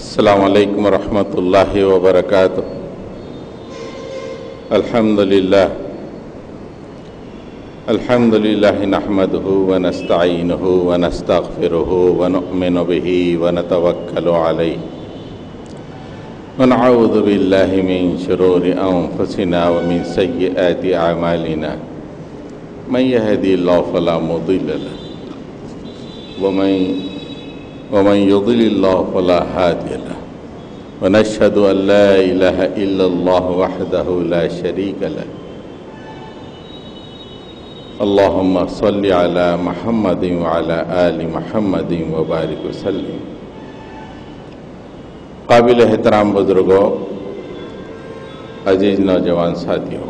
السلام علیکم ورحمۃ اللہ وبرکاتہ۔ الحمدللہ نحمدہ ونستعینہ ونستغفرہ ونؤمن بہ ونتوکل علیہ ونعوذ باللہ من شرور انفسنا ومن سیئات اعمالنا من یہدی اللہ فلا مضل لہ ومن يضلل الله فلا هادي له ونشهد أن لا إله إلا الله وحده لا شريك له اللهم صل على محمد وعلى آل محمد وبارك وسلم۔ قابل احترام بزرگوں، عزیز نوجوان ساتھیوں،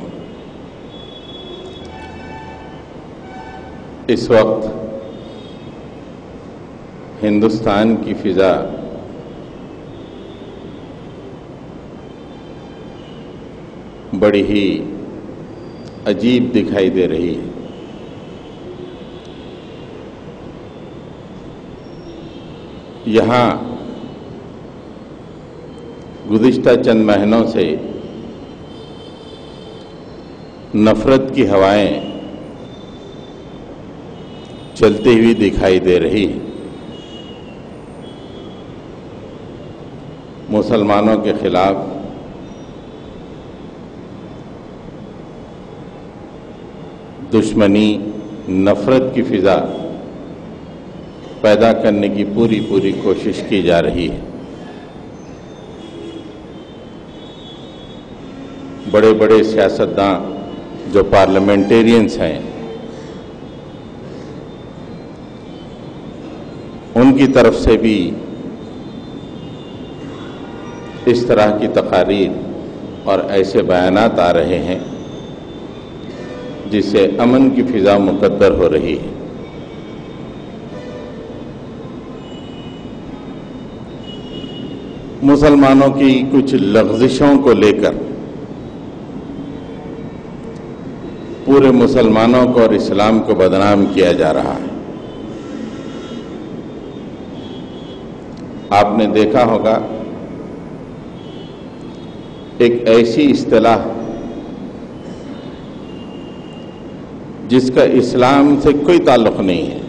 اس وقت ہندوستان کی فضا بڑی ہی عجیب دکھائی دے رہی ہے۔ یہاں گزشتہ چند مہینوں سے نفرت کی ہوائیں چلتی ہوئی دکھائی دے رہی ہے۔ مسلمانوں کے خلاف دشمنی، نفرت کی فضا پیدا کرنے کی پوری کوشش کی جا رہی ہے۔ بڑے بڑے سیاستداں جو پارلیمنٹیرینز ہیں، ان کی طرف سے بھی اس طرح کی تقاریر اور ایسے بیانات آ رہے ہیں جس سے امن کی فضا مقدر ہو رہی ہے۔ مسلمانوں کی کچھ لغزشوں کو لے کر پورے مسلمانوں کو اور اسلام کو بدنام کیا جا رہا ہے۔ آپ نے دیکھا ہوگا ایک ایسی اصطلاح جس کا اسلام سے کوئی تعلق نہیں ہے،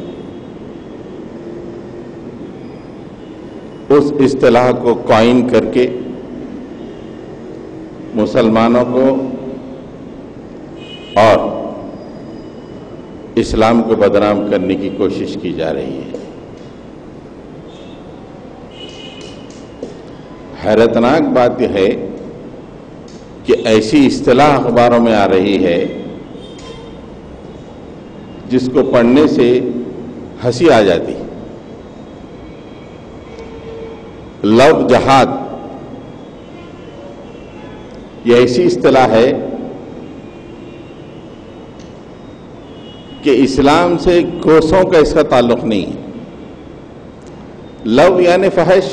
اس اصطلاح کو قائم کر کے مسلمانوں کو اور اسلام کو بدنام کرنے کی کوشش کی جا رہی ہے۔ حیرتناک بات یہ ہے کہ ایسی اصطلاح اخباروں میں آ رہی ہے جس کو پڑھنے سے ہنسی آ جاتی۔ لو جہاد یہ ایسی اصطلاح ہے کہ اسلام سے کوسوں کا اس کا تعلق نہیں ہے۔ لو یعنی فحش۔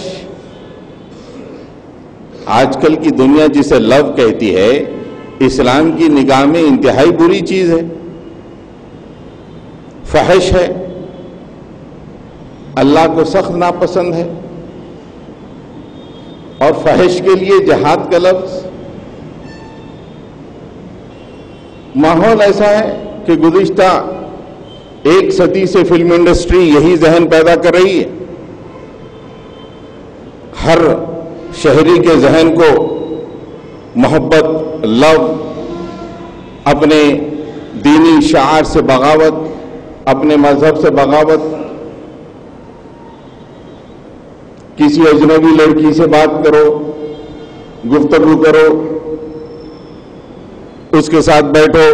آج کل کی دنیا جسے لو کہتی ہے، اسلام کی نگاہ میں انتہائی بری چیز ہے، فحش ہے، اللہ کو سخت ناپسند ہے۔ اور فحش کے لیے جہاد کا لفظ، ماحول ایسا ہے کہ گزشتہ ایک صدی سے فلم انڈسٹری یہی ذہن پیدا کر رہی ہے۔ ہر شہری کے ذہن کو محبت، لو، اپنے دینی شعار سے بغاوت، اپنے مذہب سے بغاوت، کسی اجنبی لڑکی سے بات کرو، گفتگو کرو، اس کے ساتھ بیٹھو،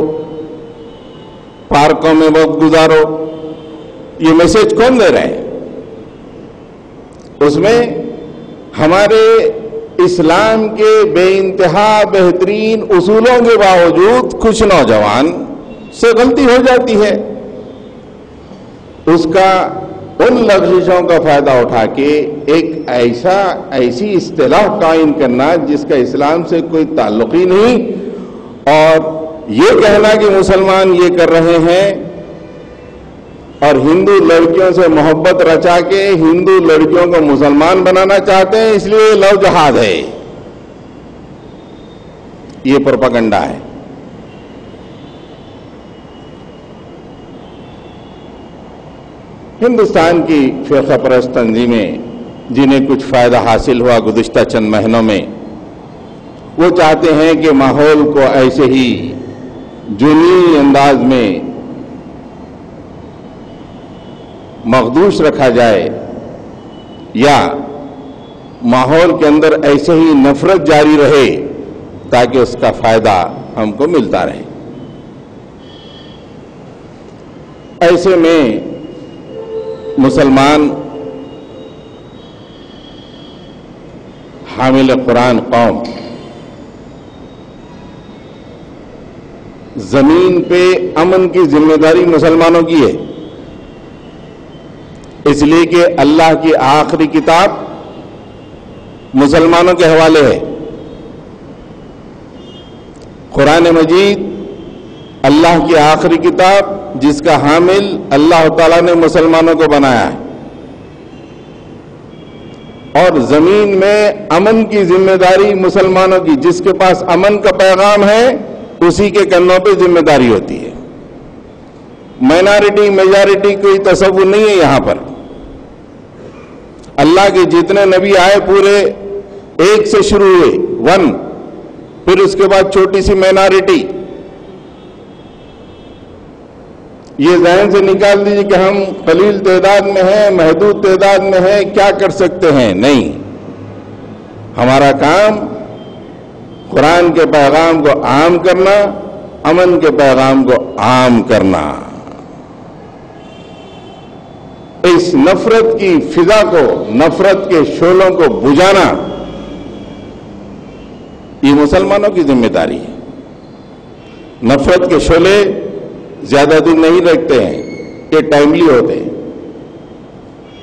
پارکوں میں وقت گزارو۔ یہ میسج کون دے رہے ہیں؟ اس میں ہمارے اسلام کے بے انتہا بہترین اصولوں کے باوجود کچھ نوجوان سے غلطی ہو جاتی ہے، اس کا ان لغزشوں کا فائدہ اٹھا کے ایک ایسی اصطلاح قائم کرنا جس کا اسلام سے کوئی تعلق ہی نہیں، اور یہ کہنا کہ مسلمان یہ کر رہے ہیں اور ہندو لڑکیوں سے محبت رچا کے ہندو لڑکیوں کو مسلمان بنانا چاہتے ہیں، اس لیے لو جہاد ہے. یہ پروپیگنڈا ہے. ہندوستان کی فرقہ پرست تنظیمیں جنہیں کچھ فائدہ حاصل ہوا گزشتہ چند مہینوں میں، وہ چاہتے ہیں کہ ماحول کو ایسے ہی جنونی انداز میں مخدوش رکھا جائے یا ماحول کے اندر ایسے ہی نفرت جاری رہے تاکہ اس کا فائدہ ہم کو ملتا رہے. ایسے میں مسلمان حامل قرآن قوم زمین پہ امن کی ذمہ داری مسلمانوں کی ہے، اس لیے کہ اللہ کی آخری کتاب مسلمانوں کے حوالے ہے. قرآن مجید اللہ کی آخری کتاب جس کا حامل اللہ تعالیٰ نے مسلمانوں کو بنایا ہے، اور زمین میں امن کی ذمہ داری مسلمانوں کی. جس کے پاس امن کا پیغام ہے اسی کے کندھوں پہ ذمہ داری ہوتی ہے. مائنارٹی میجارٹی کوئی تصور نہیں ہے یہاں پر. اللہ کے جتنے نبی آئے پورے ایک سے شروع ہوئے، ون، پھر اس کے بعد چھوٹی سی مائنارٹی. یہ ذہن سے نکال دیجیے کہ ہم قلیل تعداد میں ہیں، محدود تعداد میں ہیں، کیا کر سکتے ہیں. نہیں، ہمارا کام قرآن کے پیغام کو عام کرنا، امن کے پیغام کو عام کرنا. اس نفرت کی فضا کو، نفرت کے شعلوں کو بجھانا، یہ مسلمانوں کی ذمہ داری ہے. نفرت کے شعلے زیادہ دن نہیں رکھتے ہیں، یہ ٹائملی ہوتے ہیں.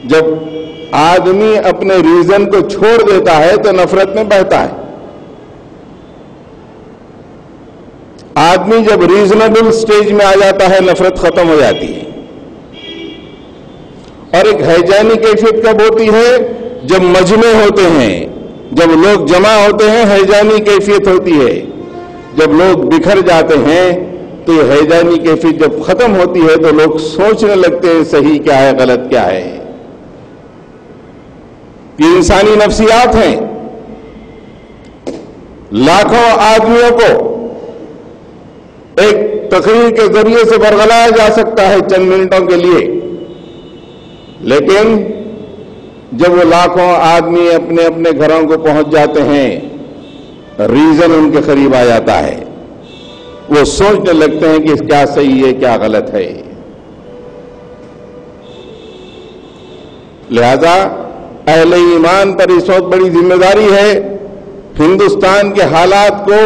جب آدمی اپنے ریزن کو چھوڑ دیتا ہے تو نفرت میں بہتا ہے. آدمی جب ریزنیبل سٹیج میں آ جاتا ہے نفرت ختم ہو جاتی ہے. اور ایک ہیجانی کیفیت کب ہوتی ہے؟ جب مجمع ہوتے ہیں، جب لوگ جمع ہوتے ہیں ہیجانی کیفیت ہوتی ہے. جب لوگ بکھر جاتے ہیں تو یہ ہیجانی کیفیت جب ختم ہوتی ہے تو لوگ سوچنے لگتے ہیں صحیح کیا ہے، غلط کیا ہے. یہ انسانی نفسیات ہیں. لاکھوں آدمیوں کو ایک تقریر کے ذریعے سے برگلایا جا سکتا ہے چند منٹوں کے لیے، لیکن جب وہ لاکھوں آدمی اپنے اپنے گھروں کو پہنچ جاتے ہیں، ریزن ان کے قریب آ جاتا ہے، وہ سوچنے لگتے ہیں کہ کیا صحیح ہے کیا غلط ہے. لہذا اہل ایمان پر اس وقت بڑی ذمہ داری ہے ہندوستان کے حالات کو،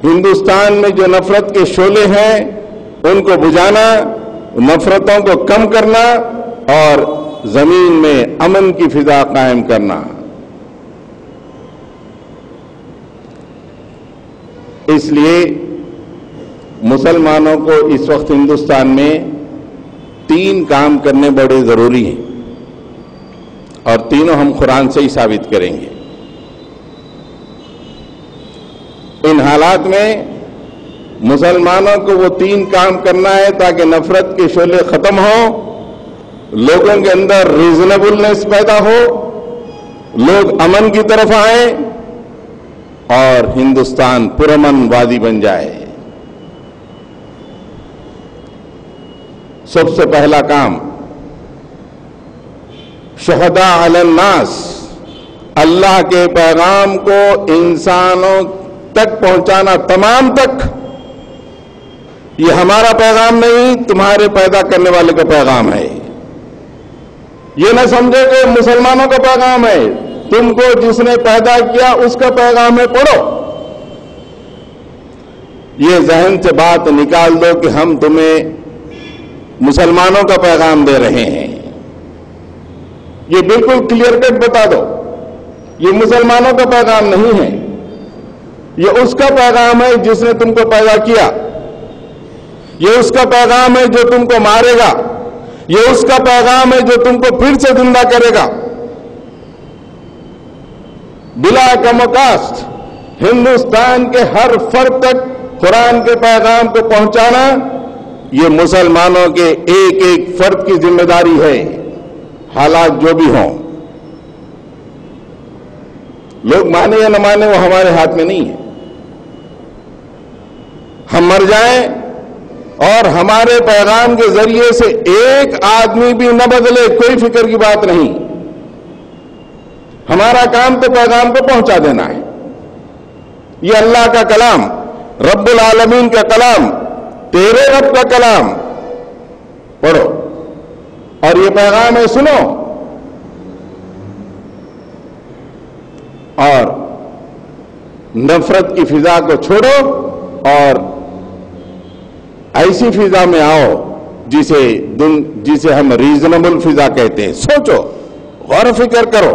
ہندوستان میں جو نفرت کے شعلے ہیں ان کو بجھانا، نفرتوں کو کم کرنا اور زمین میں امن کی فضا قائم کرنا. اس لیے مسلمانوں کو اس وقت ہندوستان میں 3 کام کرنے بڑے ضروری ہیں، اور تینوں ہم قرآن سے ہی ثابت کریں گے. ان حالات میں مسلمانوں کو وہ 3 کام کرنا ہے تاکہ نفرت کے شعلے ختم ہوں، لوگوں کے اندر ریزنیبلنس پیدا ہو، لوگ امن کی طرف آئیں اور ہندوستان پرامن وادی بن جائے. سب سے پہلا کام شہداء علی الناس، اللہ کے پیغام کو انسانوں تک پہنچانا، تمام تک. یہ ہمارا پیغام نہیں، تمہارے پیدا کرنے والے کا پیغام ہے. یہ نہ سمجھے کہ مسلمانوں کا پیغام ہے، تم کو جس نے پیدا کیا اس کا پیغام ہے، پڑھو. یہ ذہن سے بات نکال دو کہ ہم تمہیں مسلمانوں کا پیغام دے رہے ہیں. یہ بالکل کلیئر کٹ بتا دو، یہ مسلمانوں کا پیغام نہیں ہے، یہ اس کا پیغام ہے جس نے تم کو پیدا کیا. یہ اس کا پیغام ہے جو تم کو مارے گا. یہ اس کا پیغام ہے جو تم کو پھر سے زندہ کرے گا بلا کم و کاسٹ. ہندوستان کے ہر فرد تک قرآن کے پیغام کو پہنچانا یہ مسلمانوں کے ایک ایک فرد کی ذمہ داری ہے، حالات جو بھی ہوں. لوگ مانے یا نہ مانے وہ ہمارے ہاتھ میں نہیں ہے. ہم مر جائیں اور ہمارے پیغام کے ذریعے سے ایک آدمی بھی نہ بدلے، کوئی فکر کی بات نہیں. ہمارا کام تو پیغام کو پہنچا دینا ہے. یہ اللہ کا کلام، رب العالمین کا کلام، تیرے رب کا کلام پڑھو اور یہ پیغام ہے سنو، اور نفرت کی فضا کو چھوڑو اور ایسی فضا میں آؤ جسے ہم ریزنیبل فضا کہتے ہیں. سوچو، غور و فکر کرو.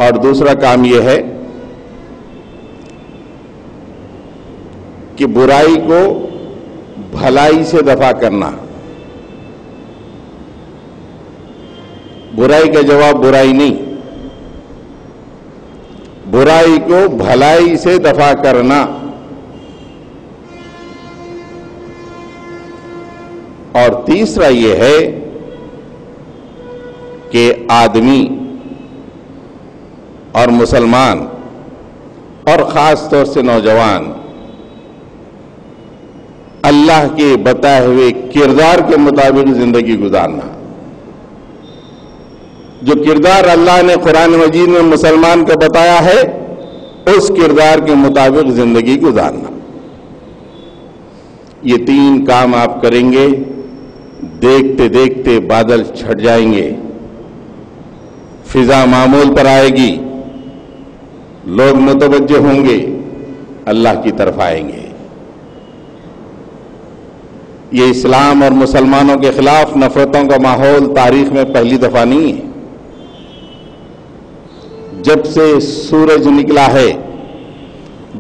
اور دوسرا کام یہ ہے کہ برائی کو بھلائی سے دفع کرنا. برائی کا جواب برائی نہیں، برائی کو بھلائی سے دفع کرنا. اور تیسرا یہ ہے کہ آدمی اور مسلمان اور خاص طور سے نوجوان اللہ کے بتائے ہوئے کردار کے مطابق زندگی گزارنا. جو کردار اللہ نے قرآن مجید میں مسلمان کو بتایا ہے اس کردار کے مطابق زندگی گزارنا. یہ تین کام آپ کریں گے، دیکھتے دیکھتے بادل چھٹ جائیں گے، فضا معمول پر آئے گی، لوگ متوجہ ہوں گے، اللہ کی طرف آئیں گے. یہ اسلام اور مسلمانوں کے خلاف نفرتوں کا ماحول تاریخ میں پہلی دفعہ نہیں ہے. جب سے سورج نکلا ہے،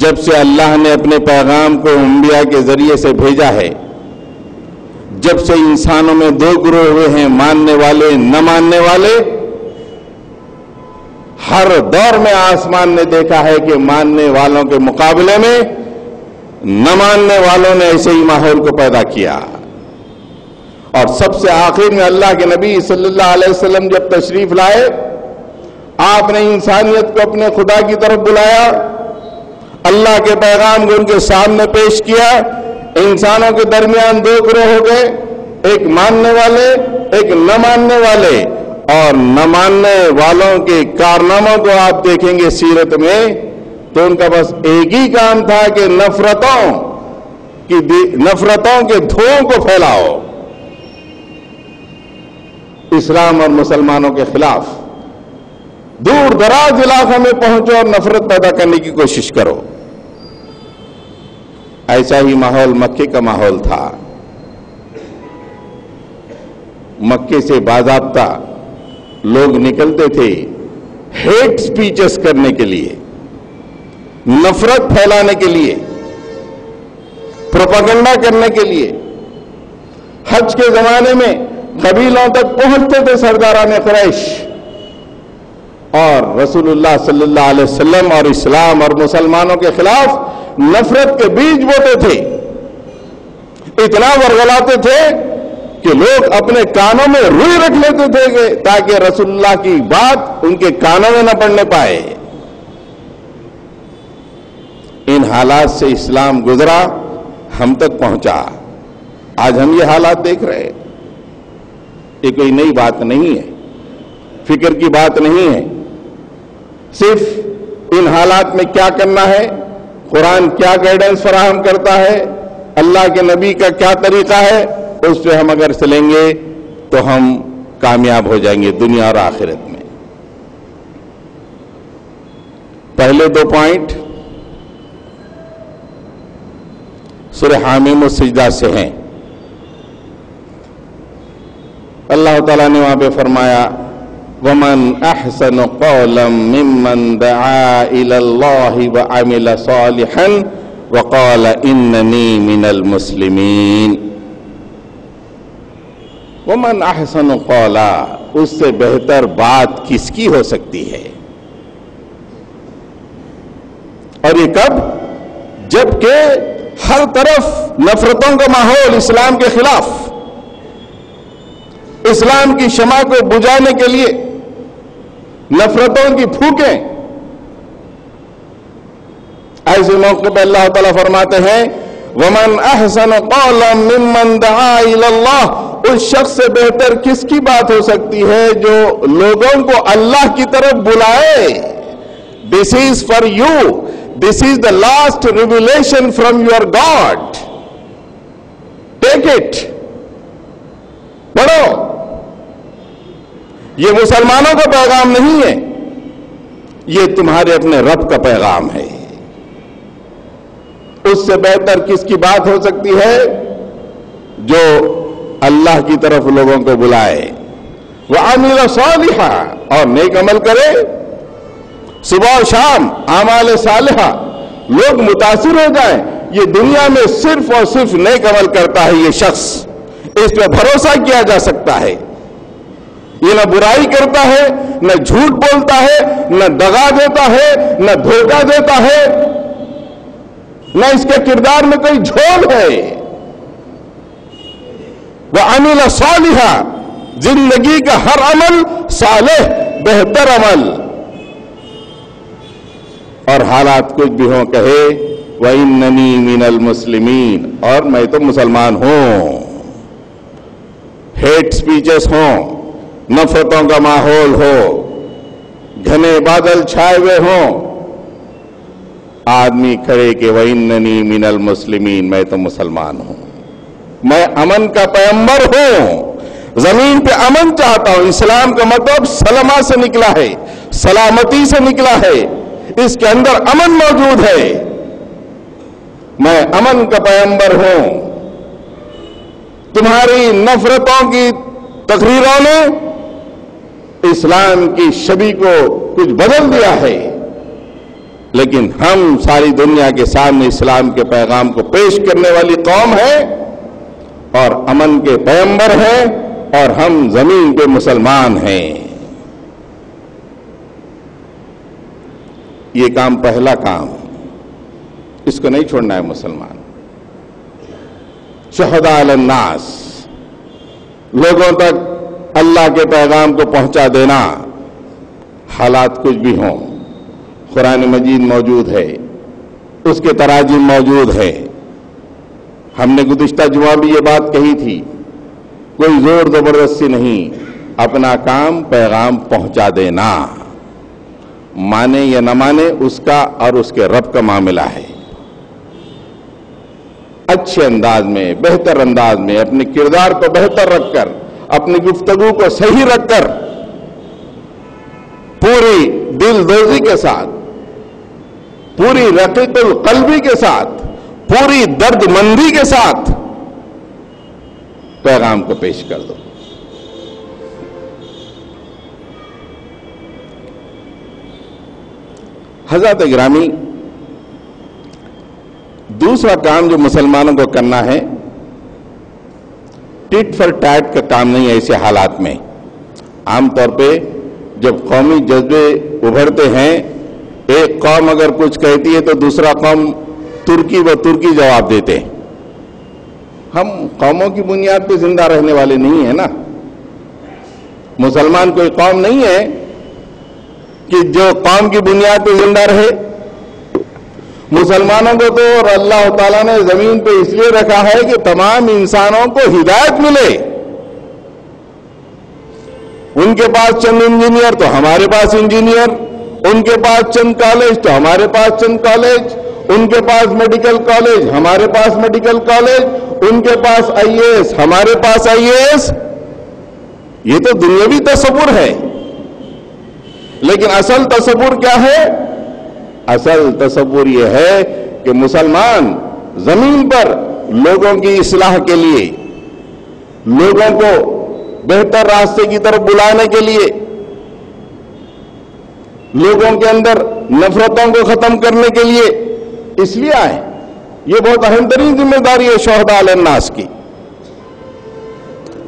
جب سے اللہ نے اپنے پیغام کو انبیاء کے ذریعے سے بھیجا ہے، جب سے انسانوں میں دو گروہ ہوئے ہیں، ماننے والے نہ ماننے والے، ہر دور میں آسمان نے دیکھا ہے کہ ماننے والوں کے مقابلے میں نہ ماننے والوں نے ایسے ہی ماحول کو پیدا کیا. اور سب سے آخر میں اللہ کے نبی صلی اللہ علیہ وسلم جب تشریف لائے، آپ نے انسانیت کو اپنے خدا کی طرف بلایا، اللہ کے پیغام کو ان کے سامنے پیش کیا. انسانوں کے درمیان دو گروہ ہو گئے، ایک ماننے والے، ایک نہ ماننے والے. اور نہ ماننے والوں کے کارناموں کو آپ دیکھیں گے سیرت میں تو ان کا بس ایک ہی کام تھا کہ نفرتوں کے دھوؤں کو پھیلاؤ، اسلام اور مسلمانوں کے خلاف دور دراز علاقوں میں پہنچو اور نفرت پیدا کرنے کی کوشش کرو. ایسا ہی ماحول مکے کا ماحول تھا. مکے سے باضابطہ لوگ نکلتے تھے ہیٹ سپیچز کرنے کے لیے، نفرت پھیلانے کے لیے، پروپیگنڈا کرنے کے لیے. حج کے زمانے میں قبیلوں تک پہنچتے تھے سرداران قریش، اور رسول اللہ صلی اللہ علیہ وسلم اور اسلام اور مسلمانوں کے خلاف نفرت کے بیج بوتے تھے. اتنا ورغلاتے تھے کہ لوگ اپنے کانوں میں روئی رکھ لیتے تھے تاکہ رسول اللہ کی بات ان کے کانوں میں نہ پڑنے پائے. ان حالات سے اسلام گزرا، ہم تک پہنچا. آج ہم یہ حالات دیکھ رہے ہیں. یہ کوئی نئی بات نہیں ہے، فکر کی بات نہیں ہے. صرف ان حالات میں کیا کرنا ہے، قرآن کیا گائیڈنس فراہم کرتا ہے، اللہ کے نبی کا کیا طریقہ ہے، اس پہ ہم اگر چلیں گے تو ہم کامیاب ہو جائیں گے دنیا اور آخرت میں. پہلے دو پوائنٹ سورہ حامیم السجدہ سے ہیں. اللہ تعالیٰ نے وہاں پہ فرمایا وَمَنْ أَحْسَنُ قَوْلًا مِّمَّنْ دَعَا إِلَى اللَّهِ وَعَمِلَ صَالِحًا وقال اننی من المسلمین۔ ومن احسن قولا، اس سے بہتر بات کس کی ہو سکتی ہے؟ اور یہ کب؟ جبکہ ہر طرف نفرتوں کا ماحول اسلام کے خلاف، اسلام کی شمع کو بجھانے کے لیے نفرتوں کی پھونکیں۔ ایسے موقع پہ اللہ تعالیٰ فرماتے ہیں وَمَنْ أَحْسَنُ قَوْلًا مِّمَّنْ دَعَا إِلَى اللَّهِ، اس شخص سے بہتر کس کی بات ہو سکتی ہے جو لوگوں کو اللہ کی طرف بلائے۔ This is for you. This is the last revelation from your God. Take it. پڑھو۔ یہ مسلمانوں کا پیغام نہیں ہے، یہ تمہارے اپنے رب کا پیغام ہے۔ اس سے بہتر کس کی بات ہو سکتی ہے جو اللہ کی طرف لوگوں کو بلائے۔ وَعَمِلَ صَالِحًا، اور نیک عمل کرے۔ صبح و شام اعمال صالحہ، لوگ متاثر ہو جائیں یہ دنیا میں صرف اور صرف نیک عمل کرتا ہے یہ شخص، اس پہ بھروسہ کیا جا سکتا ہے۔ یہ نہ برائی کرتا ہے، نہ جھوٹ بولتا ہے، نہ دغا دیتا ہے، نہ دھوکہ دیتا ہے، نہ اس کے کردار میں کوئی جھول ہے۔ وَعَمِلَ صَالِحًا، زندگی کا ہر عمل صالح، بہتر عمل، اور حالات کچھ بھی ہوں کہے وَإِنَّنِي مِنَ الْمُسْلِمِينَ، اور میں تو مسلمان ہوں۔ ہیٹ سپیچز ہوں، نفرتوں کا ماحول ہو، گھنے بادل چھائے ہوئے ہوں، آدمی کھڑے کہ وَإِنَّنِي مِنَ الْمُسْلِمِينَ، میں تو مسلمان ہوں، میں امن کا پیغمبر ہوں، زمین پہ امن چاہتا ہوں۔ اسلام کا مطلب سلامہ سے نکلا ہے، سلامتی سے نکلا ہے، اس کے اندر امن موجود ہے۔ میں امن کا پیغمبر ہوں۔ تمہاری نفرتوں کی تقریروں نے اسلام کی شبیہ کو کچھ بدل دیا ہے، لیکن ہم ساری دنیا کے سامنے اسلام کے پیغام کو پیش کرنے والی قوم ہے اور امن کے پیغمبر ہیں، اور ہم زمین پہ مسلمان ہیں۔ یہ کام پہلا کام، اس کو نہیں چھوڑنا ہے مسلمان۔ شہداء علی الناس، لوگوں تک اللہ کے پیغام کو پہنچا دینا، حالات کچھ بھی ہوں۔ قرآن مجید موجود ہے، اس کے تراجم موجود ہے۔ ہم نے گزشتہ جمعہ بھی یہ بات کہی تھی، کوئی زور زبردستی نہیں، اپنا کام پیغام پہنچا دینا، مانے یا نہ مانے اس کا اور اس کے رب کا معاملہ ہے۔ اچھے انداز میں، بہتر انداز میں، اپنے کردار کو بہتر رکھ کر، اپنی گفتگو کو صحیح رکھ کر، پوری دل دوزی کے ساتھ، پوری رقیق القلبی کے ساتھ، پوری درد مندی کے ساتھ پیغام کو پیش کر دو۔ حضرات گرامی، دوسرا کام جو مسلمانوں کو کرنا ہے، ٹٹ فار ٹیٹ کا کام نہیں ہے۔ ایسے حالات میں عام طور پہ جب قومی جذبے ابھرتے ہیں، ایک قوم اگر کچھ کہتی ہے تو دوسرا قوم ترکی و ترکی جواب دیتے ہیں۔ ہم قوموں کی بنیاد پہ زندہ رہنے والے نہیں ہیں نا، مسلمان کوئی قوم نہیں ہے کہ جو قوم کی بنیاد پہ زندہ رہے۔ مسلمانوں کو تو اور اللہ تعالیٰ نے زمین پہ اس لیے رکھا ہے کہ تمام انسانوں کو ہدایت ملے۔ ان کے پاس چند انجینئر تو ہمارے پاس انجینئر، ان کے پاس چند کالج تو ہمارے پاس چند کالج، ان کے پاس میڈیکل کالج ہمارے پاس میڈیکل کالج، ان کے پاس آئی اے ایس ہمارے پاس آئی اے ایس۔ یہ تو دنیاوی تصور ہے، لیکن اصل تصور کیا ہے؟ اصل تصور یہ ہے کہ مسلمان زمین پر لوگوں کی اصلاح کے لیے، لوگوں کو بہتر راستے کی طرف بلانے کے لیے، لوگوں کے اندر نفرتوں کو ختم کرنے کے لیے اس لیے آئے۔ یہ بہت اہم ترین ذمہ داری ہے شہداء علی الناس کی.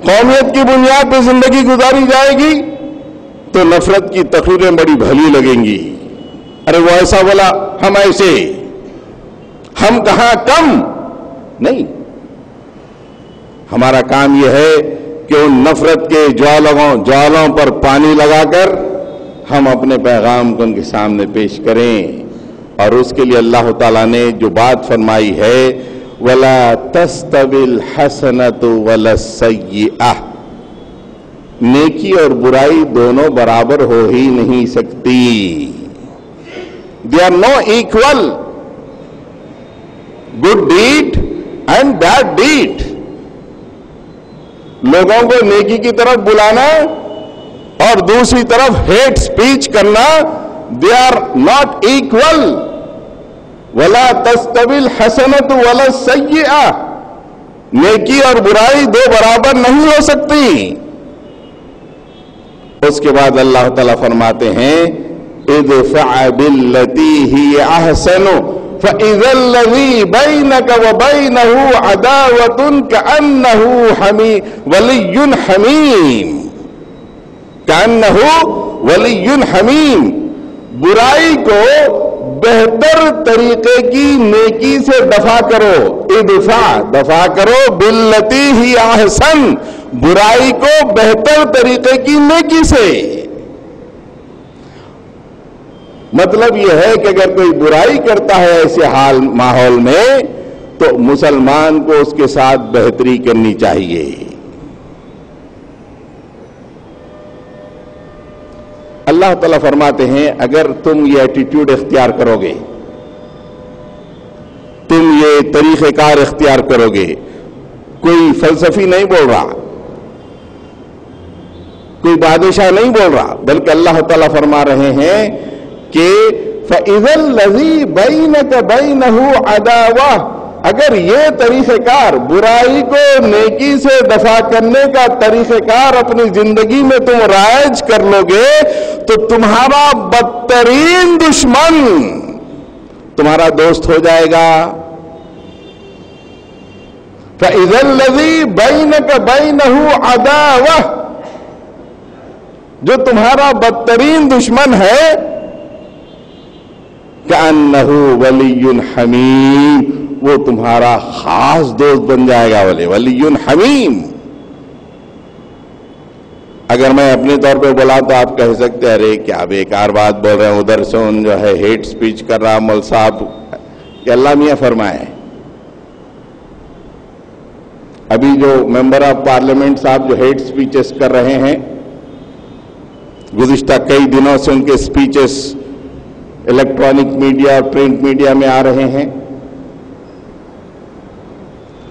قومیت کی بنیاد پہ زندگی گزاری جائے گی تو نفرت کی تقریریں بڑی بھلی لگیں گی. ارے وہ ایسا بولا، ہم ایسے، ہم کہاں کم. نہیں، ہمارا کام یہ ہے کہ ان نفرت کے جوالوں پر پانی لگا کر ہم اپنے پیغام کو ان کے سامنے پیش کریں. اور اس کے لیے اللہ تعالیٰ نے جو بات فرمائی ہے وَلَا تَسْتَوِي الْحَسَنَةُ وَلَا السَّيِّئَةُ، نیکی اور برائی دونوں برابر ہو ہی نہیں سکتی. They are no equal. Good deed and bad deed. لوگوں کو نیکی کی طرف بلانا اور دوسری طرف ہیٹ سپیچ کرنا، they are not equal. وَلَا تَسْتَوِي الْحَسَنَةُ وَلَا السَّيِّئَةُ، نیکی اور برائی دو برابر نہیں ہو سکتی. اس کے بعد اللہ تعالیٰ فرماتے ہیں اِدْفَعْ بِالَّتِي هِيَ أَحْسَنُ فَإِذَا الَّذِي بَيْنَكَ وَبَيْنَهُ عَدَاوَةٌ كَأَنَّهُ وَلِيٌّ حَمِيمٌ. كَأَنَّهُ وَلِيٌّ حَمِيمٌ، برائی کو بہتر طریقے کی نیکی سے دفع کرو. دفع کرو باللتی ہی احسن، برائی کو بہتر طریقے کی نیکی سے. مطلب یہ ہے کہ اگر کوئی برائی کرتا ہے ایسے ماحول میں تو مسلمان کو اس کے ساتھ بہتری کرنی چاہیے. اللہ تعالیٰ فرماتے ہیں اگر تم یہ ایٹیٹیوڈ اختیار کرو گے، تم یہ طریقہ کار اختیار کرو گے، کوئی فلسفی نہیں بول رہا، کوئی بادشاہ نہیں بول رہا، بلکہ اللہ تعالیٰ فرما رہے ہیں کہ فَإِذَا الَّذِي بَيْنَكَ بَيْنَهُ عَدَاوَةٌ، اگر یہ طریقہ کار برائی کو نیکی سے دفع کرنے کا طریقہ کار اپنی زندگی میں تم رائج کر لو گے تو تمہارا بدترین دشمن تمہارا دوست ہو جائے گا. فَإِذَا الَّذِي بَيْنَكَ بَيْنَهُ عَدَاوَةٌ، جو تمہارا بدترین دشمن ہے كَأَنَّهُ وَلِيٌّ حَمِيمٌ، وہ تمہارا خاص دوست بن جائے گا. ولی حمیم. اگر میں اپنے طور پہ بولا تو آپ کہہ سکتے ارے کیا بیکار بات بول رہے ہیں، ادھر سے ان جو ہے ہیٹ سپیچ کر رہا مول صاحب. کہ اللہ میاں فرمائے ابھی جو ممبر آف پارلیمنٹ صاحب جو ہیٹ سپیچز کر رہے ہیں، گزشتہ کئی دنوں سے ان کے سپیچز الیکٹرانک میڈیا اور پرنٹ میڈیا میں آ رہے ہیں،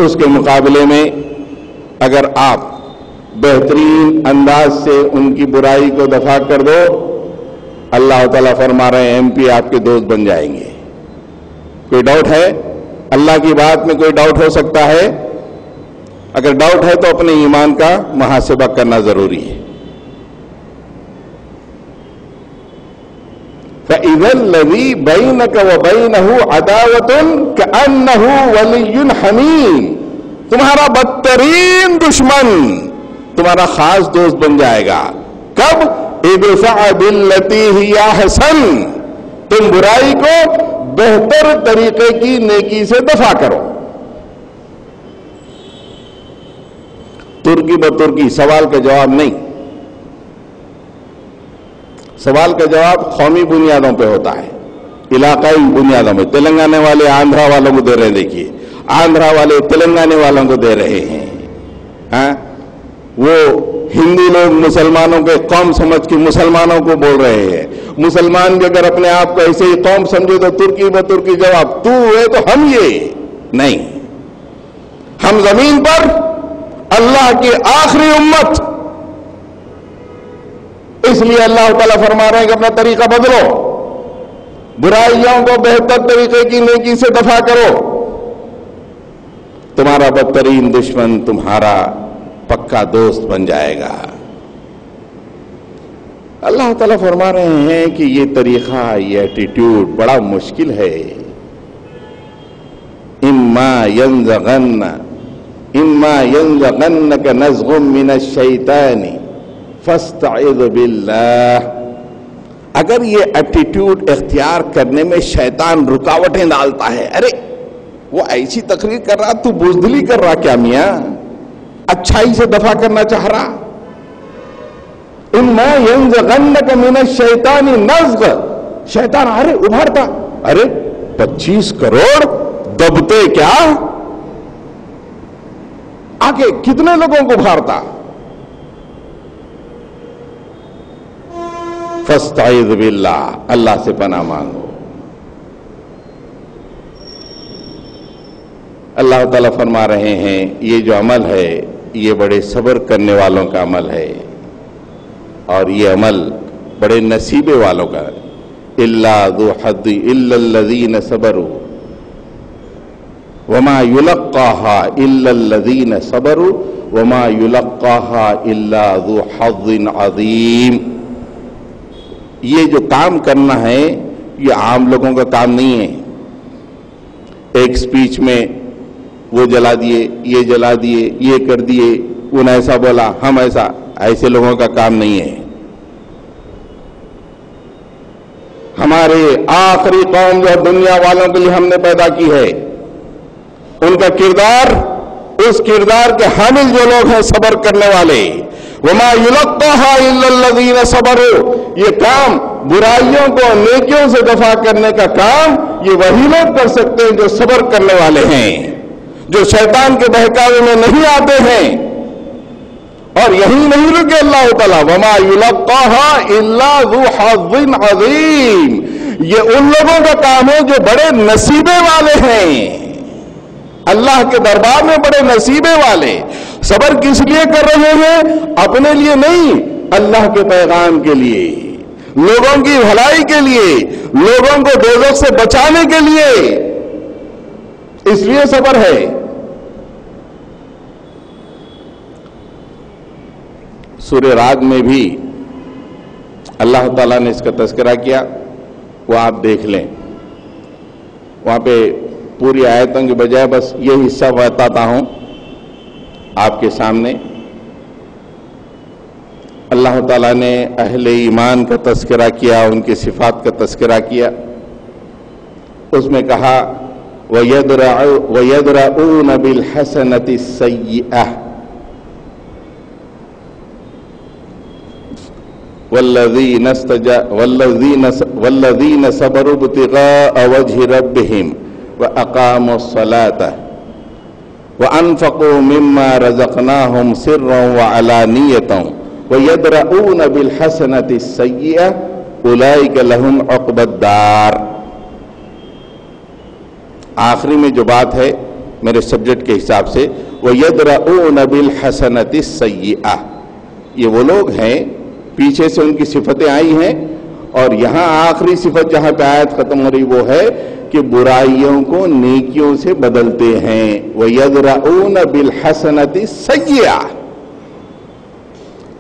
اس کے مقابلے میں اگر آپ بہترین انداز سے ان کی برائی کو دفع کر دو، اللہ تعالیٰ فرما رہے ہیں MP آپ کے دوست بن جائیں گے. کوئی ڈاؤٹ ہے؟ اللہ کی بات میں کوئی ڈاؤٹ ہو سکتا ہے؟ اگر ڈاؤٹ ہے تو اپنے ایمان کا محاسبہ کرنا ضروری ہے. فَإِذَا الَّذِي بَيْنَكَ وَبَيْنَهُ عَدَاوَةٌ كَأَنَّهُ وَلِيٌّ حَمِيمٌ، تمہارا بدترین دشمن تمہارا خاص دوست بن جائے گا. کب؟ اِدْفَعْ بِالَّتِي هِيَ أَحْسَنُ، تم برائی کو بہتر طریقے کی نیکی سے دفع کرو. ترکی بترکی سوال کا جواب نہیں، سوال کا جواب قومی بنیادوں پہ ہوتا ہے، علاقائی بنیادوں میں. تلنگانہ والے آندھرا والوں کو دے رہے ہیں، دیکھیے آندھرا والے تلنگانے والوں کو دے رہے ہیں. ہاں، وہ ہندو لوگ مسلمانوں کے قوم سمجھ کے مسلمانوں کو بول رہے ہیں. مسلمان بھی اگر اپنے آپ کو ایسے ہی قوم سمجھے تو ترکی بترکی جواب تو ہے تو ہم یہ نہیں. ہم زمین پر اللہ کی آخری امت، اس لیے اللہ تعالیٰ فرما رہے ہیں کہ اپنا طریقہ بدلو، برائیوں کو بہتر طریقے کی نیکی سے دفع کرو. تمہارا بدترین دشمن تمہارا پکا دوست بن جائے گا. اللہ تعالیٰ فرما رہے ہیں کہ یہ طریقہ، یہ ایٹیٹیوڈ بڑا مشکل ہے. ان اما ينزغنك نزغ من الشیطان فاستعذ باللہ. اگر یہ ایٹیٹیوڈ اختیار کرنے میں شیطان رکاوٹیں ڈالتا ہے، ارے وہ ایسی تقریر کر رہا، تو بزدلی کر رہا کیا میاں، اچھائی سے دفاع کرنا چاہ رہا. اما ينزغنك من الشیطان نزغ، شیطان ارے ابھرتا، ارے 25 کروڑ دبتے کیا، آگے کتنے لوگوں کو ابھارتا. فاستعذ باللہ، اللہ سے پناہ مانگو. اللہ تعالیٰ فرما رہے ہیں یہ جو عمل ہے یہ بڑے صبر کرنے والوں کا عمل ہے، اور یہ عمل بڑے نصیبے والوں کا ہے. الا ذو حظ الا الذین صبروا وما يلقاها الا الذین صبروا وما يلقاها الا ذو حظ عظیم. یہ جو کام کرنا ہے یہ عام لوگوں کا کام نہیں ہے. ایک سپیچ میں وہ جلا دیے، یہ جلا دیے، یہ کر دیے، انہیں ایسا بولا، ہم ایسے لوگوں کا کام نہیں ہے. ہمارے آخری قوم جو دنیا والوں کے لیے ہم نے پیدا کی ہے، ان کا کردار، اس کردار کے حامل جو لوگ ہیں صبر کرنے والے. وما يلقاها الا الذين صبروا، یہ کام برائیوں کو نیکیوں سے دفاع کرنے کا کام یہ وہی لوگ کر سکتے ہیں جو صبر کرنے والے ہیں، جو شیطان کے بہکاوے میں نہیں آتے ہیں. اور یہی نہیں رکے اللہ تعالیٰ، وما يلقاها الا ذو حظ عظیم، یہ ان لوگوں کا کام ہے جو بڑے نصیبے والے ہیں، اللہ کے دربار میں بڑے نصیبے والے. صبر کس لیے کر رہے ہیں؟ اپنے لیے نہیں، اللہ کے پیغام کے لیے، لوگوں کی بھلائی کے لیے، لوگوں کو دوزخ سے بچانے کے لیے، اس لیے صبر ہے. سورہ رعد میں بھی اللہ تعالیٰ نے اس کا تذکرہ کیا، وہ آپ دیکھ لیں. وہاں پہ پوری آیتوں کے بجائے بس یہ حصہ بتاتا ہوں آپ کے سامنے. اللہ تعالیٰ نے اہل ایمان کا تذکرہ کیا، ان کی صفات کا تذکرہ کیا. اس میں کہا وَيَدْرَؤُونَ بِالْحَسَنَةِ السَّيِّئَةِ وَالَّذِينَ صَبَرُوا ابْتِغَاءَ وَجْهِ رَبِّهِمْ وَأَقَامُوا الصَّلَاةَ وَأَنفَقُوا مِمَّا رَزَقْنَاهُمْ سِرًّا وَعَلَانِيَةً وَيَدْرَؤُونَ بِالْحَسَنَةِ السَّيِّئَةِ أُولَئِكَ لَهُمْ عُقْبَى الدَّارِ. آخری میں جو بات ہے میرے سبجیکٹ کے حساب سے، وَيَدْرَؤُونَ بِالْحَسَنَةِ السَّيِّئَةِ، یہ وہ لوگ ہیں، پیچھے سے ان کی صفتیں آئی ہیں، اور یہاں آخری صفت جہاں پہ آیت ختم ہو رہی وہ ہے کہ برائیوں کو نیکیوں سے بدلتے ہیں. وَيَدْرَؤُونَ بِالْحَسَنَةِ السَّيِّئَةِ،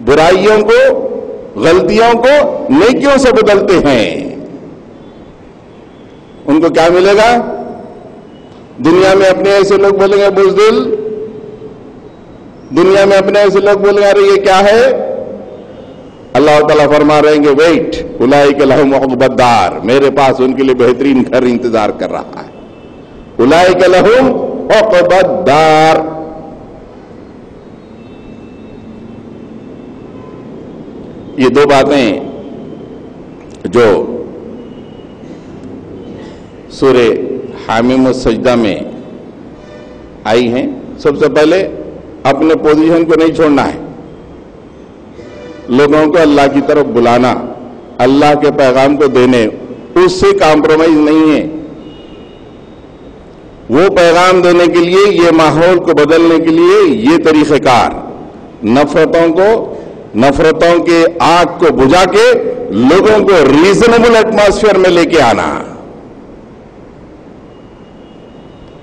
برائیوں کو، غلطیوں کو نیکیوں سے بدلتے ہیں. ان کو کیا ملے گا؟ دنیا میں اپنے ایسے لوگ بولیں گے بزدل، دنیا میں اپنے ایسے لوگ بولیں گے ارے یہ کیا ہے. اللہ تعالیٰ فرما رہے ہیں کہ ویٹ، اولئک لہم عقبی الدار، میرے پاس ان کے لیے بہترین گھر انتظار کر رہا ہے. اولئک لہم عقبی الدار. یہ دو باتیں جو سورہ حامیم السجدہ میں آئی ہیں، سب سے پہلے اپنے پوزیشن کو نہیں چھوڑنا ہے، لوگوں کو اللہ کی طرف بلانا، اللہ کے پیغام کو دینے، اس سے کمپرومائز نہیں ہے. وہ پیغام دینے کے لیے، یہ ماحول کو بدلنے کے لیے یہ طریقہ کار، نفرتوں کے آگ کو بجھا کے لوگوں کو ریزنیبل ایٹماسفیئر میں لے کے آنا.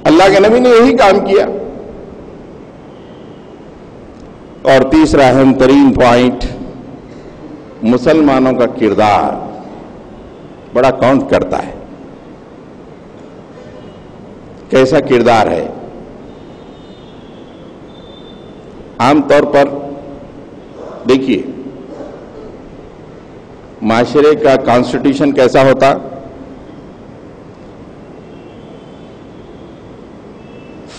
اللہ کے نبی نے یہی کام کیا. اور تیسرا اہم ترین پوائنٹ، مسلمانوں کا کردار بڑا کاؤنٹ کرتا ہے. کیسا کردار ہے؟ عام طور پر دیکھیے معاشرے کا کانسٹیٹیوشن کیسا ہوتا؟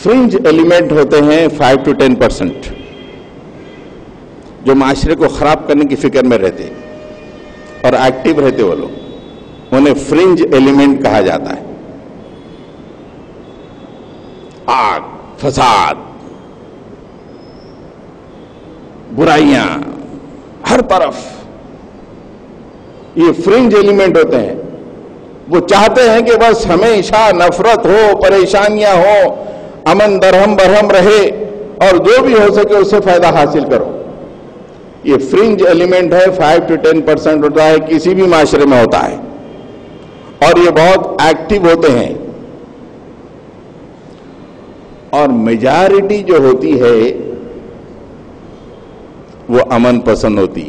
فرنج ایلیمنٹ ہوتے ہیں 5 to 10%، جو معاشرے کو خراب کرنے کی فکر میں رہتے اور ایکٹیو رہتے، وہ لوگ انہیں فرنج ایلیمنٹ کہا جاتا ہے۔ آگ، فساد، برائیاں ہر طرف، یہ فرنج ایلیمنٹ ہوتے ہیں۔ وہ چاہتے ہیں کہ بس ہمیشہ نفرت ہو، پریشانیاں ہو، امن درہم برہم رہے اور جو بھی ہو سکے اس سے فائدہ حاصل کرو۔ یہ فرنج ایلیمنٹ ہے، 5 to 10% ہوتا ہے، کسی بھی معاشرے میں ہوتا ہے، اور یہ بہت ایکٹیو ہوتے ہیں۔ اور میجارٹی جو ہوتی ہے وہ امن پسند ہوتی۔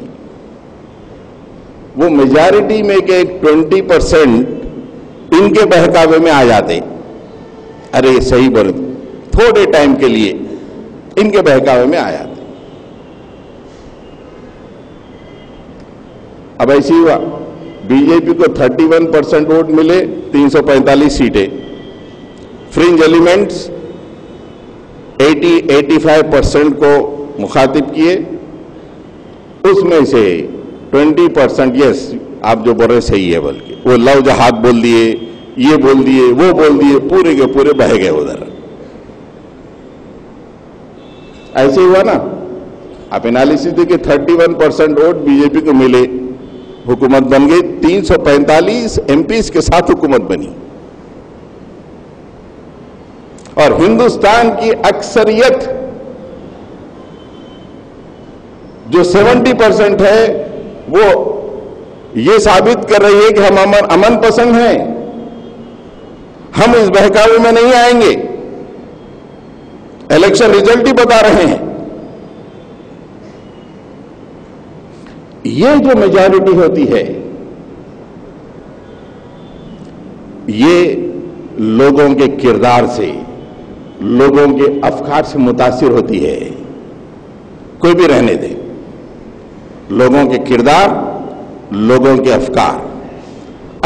وہ میجارٹی میں کہ 20% ان کے بہکاوے میں آ جاتے، ارے صحیح بولے، تھوڑے ٹائم کے لیے ان کے بہکاوے میں آ جاتے۔ اب ایسی ہوا، بی جے پی کو 31% ووٹ ملے، 345 سیٹیں، فرنج ایلیمنٹس 80-85% کو مخاطب کیے، اس میں سے 20% یس آپ جو بول رہے صحیح ہے، بلکہ وہ لو جہاد بول دیے، یہ بول دیے، وہ بول دیے، پورے کے پورے بہ گئے ادھر۔ ایسے ہوا نا، آپ انالیسس دیکھیں، 31% ووٹ بی جے پی کو ملے، حکومت بن گئی، 345 ایم پیز کے ساتھ حکومت بنی، اور ہندوستان کی اکثریت جو 70% ہے وہ یہ ثابت کر رہی ہے کہ ہم امن پسند ہیں، ہم اس بہکاوے میں نہیں آئیں گے۔ الیکشن ریزلٹ ہی بتا رہے ہیں۔ یہ جو میجارٹی ہوتی ہے یہ لوگوں کے کردار سے، لوگوں کے افکار سے متاثر ہوتی ہے۔ کوئی بھی رہنے دے، لوگوں کے کردار، لوگوں کے افکار۔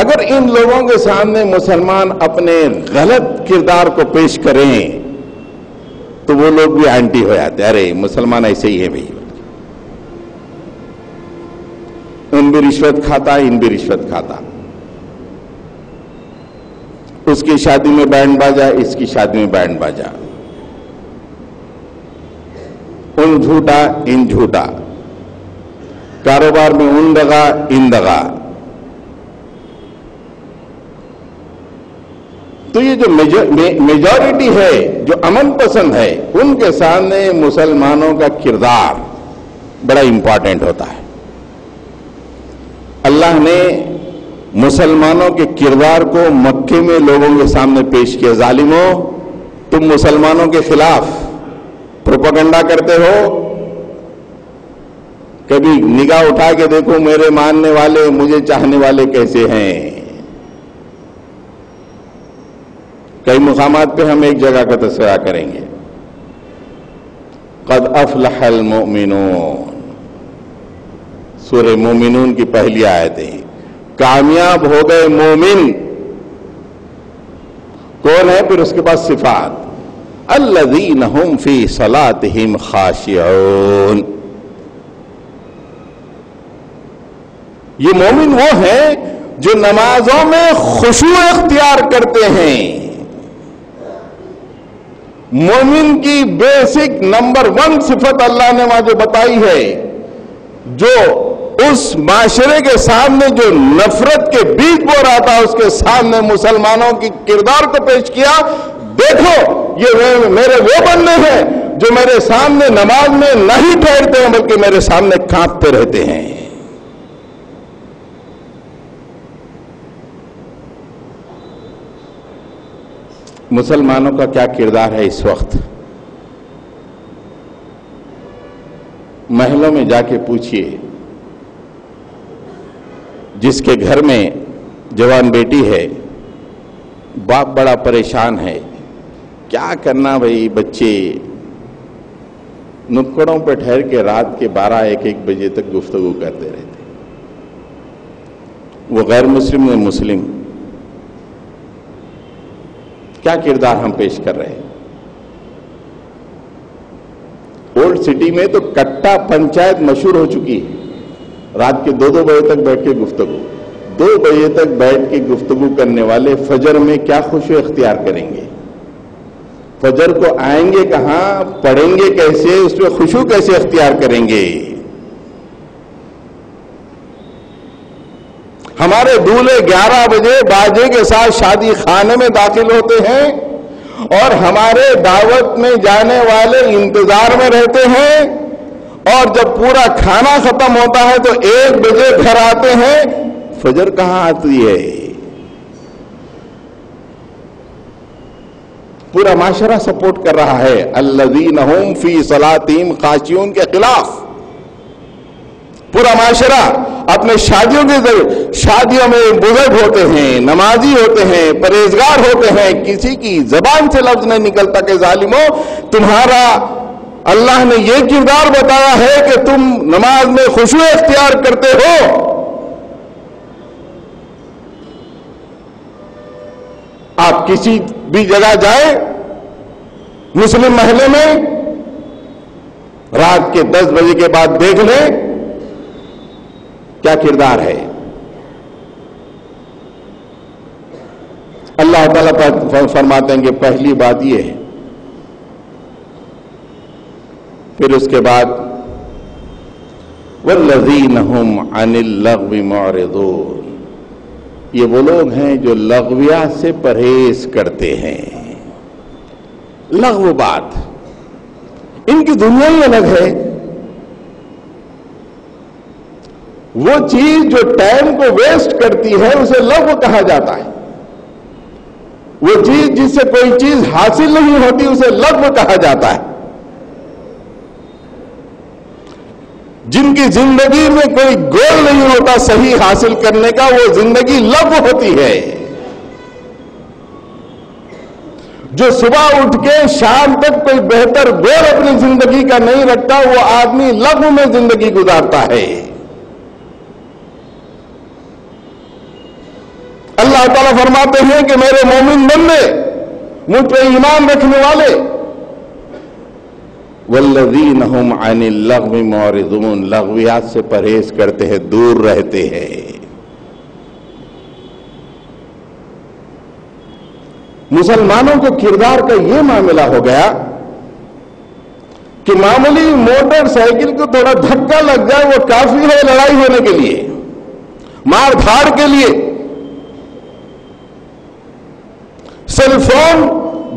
اگر ان لوگوں کے سامنے مسلمان اپنے غلط کردار کو پیش کریں تو وہ لوگ بھی اینٹی ہو جاتے، ارے مسلمان ایسے ہی ہیں بھائی، ان بھی رشوت کھاتا، ان بھی رشوت کھاتا، اس کی شادی میں بینڈ باجا، اس کی شادی میں بینڈ باجا، ان جھوٹا، ان جھوٹا، کاروبار میں ان دغا، ان دغا۔ تو یہ جو میجورٹی ہے جو امن پسند ہے، ان کے سامنے مسلمانوں کا کردار بڑا امپورٹنٹ ہوتا ہے۔ اللہ نے مسلمانوں کے کردار کو مکے میں لوگوں کے سامنے پیش کیا۔ ظالموں، تم مسلمانوں کے خلاف پروپیگنڈا کرتے ہو، کبھی نگاہ اٹھا کے دیکھو میرے ماننے والے، مجھے چاہنے والے کیسے ہیں۔ کئی مقامات پہ ہم ایک جگہ کا تذکرہ کریں گے، قد افلح المؤمنون، سورہ مومنون کی پہلی آیت ہے۔ کامیاب ہو گئے مومن، کون ہے؟ پھر اس کے بعد صفات، الذین هم فی صلاتهم خاشعون۔ یہ مومن وہ ہیں جو نمازوں میں خشوع اختیار کرتے ہیں۔ مومن کی بیسک نمبر 1 صفت اللہ نے وہاں جو بتائی ہے، جو اس معاشرے کے سامنے جو نفرت کے بیج بو رہا تھا، اس کے سامنے مسلمانوں کی کردار کو پیش کیا۔ دیکھو یہ میرے وہ بندے ہیں جو میرے سامنے نماز میں نہیں ٹھہرتے ہیں بلکہ میرے سامنے کانپتے رہتے ہیں۔ مسلمانوں کا کیا کردار ہے اس وقت؟ محلوں میں جا کے پوچھئے، جس کے گھر میں جوان بیٹی ہے، باپ بڑا پریشان ہے، کیا کرنا بھائی، بچے نکڑوں پہ ٹھہر کے رات کے 12-1 بجے تک گفتگو کرتے رہتے، وہ غیر مسلم و مسلم، کیا کردار ہم پیش کر رہے ہیں؟ اولڈ سٹی میں تو کٹا پنچایت مشہور ہو چکی ہے، رات کے 2 بجے تک بیٹھ کے گفتگو، 2 بجے تک بیٹھ کے گفتگو کرنے والے فجر میں کیا خوشی اختیار کریں گے؟ فجر کو آئیں گے کہاں، پڑھیں گے کیسے، اس میں خوشو کیسے اختیار کریں گے؟ ہمارے دولہے 11 بجے باجے کے ساتھ شادی خانے میں داخل ہوتے ہیں اور ہمارے دعوت میں جانے والے انتظار میں رہتے ہیں، اور جب پورا کھانا ختم ہوتا ہے تو 1 بجے گھر آتے ہیں، فجر کہاں آتی ہے؟ پورا معاشرہ سپورٹ کر رہا ہے الذین هم فی صلاتہم خاشعون کے خلاف۔ پورا معاشرہ اپنے شادیوں کے ذریعے، شادیوں میں بزرگ ہوتے ہیں، نمازی ہوتے ہیں، پرہیزگار ہوتے ہیں، کسی کی زبان سے لفظ نہیں نکلتا کہ ظالموں تمہارا اللہ نے یہ کردار بتایا ہے کہ تم نماز میں خشوع اختیار کرتے ہو۔ آپ کسی بھی جگہ جائیں، مسلم محلے میں رات کے 10 بجے کے بعد دیکھ لیں کیا کردار ہے۔ اللہ تعالیٰ فرماتے ہیں کہ پہلی بات یہ ہے، پھر اس کے بعد والذین هم عن اللغو معرضون، یہ وہ لوگ ہیں جو لغویات سے پرہیز کرتے ہیں۔ لغو بات، ان کی دنیا ہی الگ ہے۔ وہ چیز جو ٹائم کو ویسٹ کرتی ہے اسے لغو کہا جاتا ہے، وہ چیز جس سے کوئی چیز حاصل نہیں ہوتی اسے لغو کہا جاتا ہے۔ جن کی زندگی میں کوئی گول نہیں ہوتا صحیح حاصل کرنے کا، وہ زندگی لغو ہوتی ہے۔ جو صبح اٹھ کے شام تک کوئی بہتر گول اپنی زندگی کا نہیں رکھتا، وہ آدمی لغو میں زندگی گزارتا ہے۔ اللہ تعالیٰ فرماتے ہیں کہ میرے مومن بندے، مجھ پہ ایمان رکھنے والے، والذین هم عن اللغو معرضون، لغویات سے پرہیز کرتے ہیں، دور رہتے ہیں۔ مسلمانوں کے کردار کا یہ معاملہ ہو گیا کہ معمولی موٹر سائیکل کو تھوڑا دھکا لگ جائے وہ کافی ہے لڑائی ہونے کے لیے، مار دھاڑ کے لیے۔ سیل فون